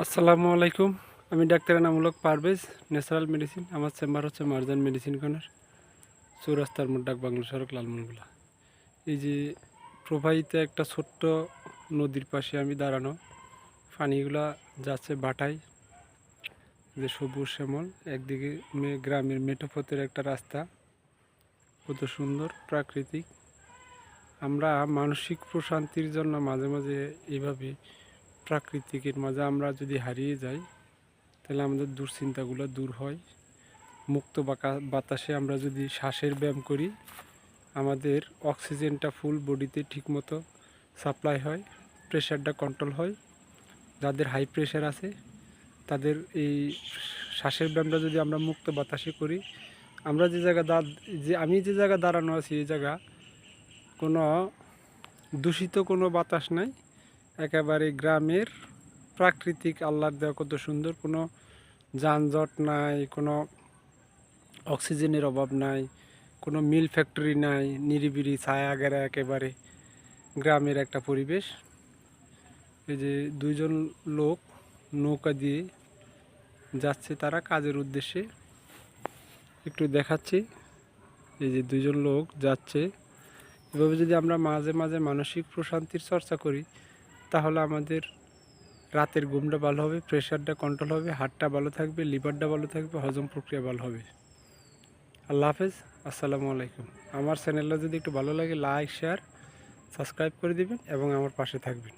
আসসালামু আলাইকুম। আমি ডাক্তার এনামূলক পারভেজ, ন্যাচারাল মেডিসিন। আমার চেম্বার হচ্ছে মারজান মেডিসিন কর্নার, চৌরাস্তার মোড়, ডাক বাংলা সড়ক, লালমোহনগোলা। এই যে প্রবাহিত একটা ছোট্ট নদীর পাশে আমি দাঁড়ানো, পানিগুলা যাচ্ছে বাটায়, যে সবুজ শ্যামল, একদিকে গ্রামের মেঠোপথের একটা রাস্তা, কত সুন্দর প্রাকৃতিক। আমরা মানসিক প্রশান্তির জন্য মাঝে মাঝে এইভাবে প্রাকৃতিকের মাঝে আমরা যদি হারিয়ে যাই, তাহলে আমাদের দুশ্চিন্তাগুলো দূর হয়। মুক্ত বাতাসে আমরা যদি শ্বাসের ব্যায়াম করি, আমাদের অক্সিজেনটা ফুল বডিতে ঠিকমতো সাপ্লাই হয়, প্রেশারটা কন্ট্রোল হয়। যাদের হাই প্রেশার আছে তাদের এই শ্বাসের ব্যায়ামটা যদি আমরা মুক্ত বাতাসে করি, আমরা আমি যে জায়গা দাঁড়ানো আছি, এই জায়গা কোনো দূষিত কোনো বাতাস নাই, একেবারে গ্রামের প্রাকৃতিক আল্লাহর দেওয়া কত সুন্দর, কোনো যানজট নাই, কোনো অক্সিজেনের অভাব নাই, কোনো মিল ফ্যাক্টরি নাই, নিরিবিলি ছায়াঘেরা একেবারে গ্রামের একটা পরিবেশ। এই যে দুইজন লোক নৌকা দিয়ে যাচ্ছে, তারা কাজের উদ্দেশ্যে, একটু দেখাচ্ছি। এই যে দুইজন লোক যাচ্ছে। এভাবে যদি আমরা মাঝে মাঝে মানসিক প্রশান্তির চর্চা করি, তাহলে আমাদের রাতের ঘুমটা ভালো হবে, প্রেশারটা কন্ট্রোল হবে, হার্টটা ভালো থাকবে, লিভারটা ভালো থাকবে, হজম প্রক্রিয়া ভালো হবে। আল্লাহ হাফেজ, আসসালামু আলাইকুম। আমার চ্যানেলটা যদি একটু ভালো লাগে, লাইক, শেয়ার, সাবস্ক্রাইব করে দিবেন এবং আমার পাশে থাকবেন।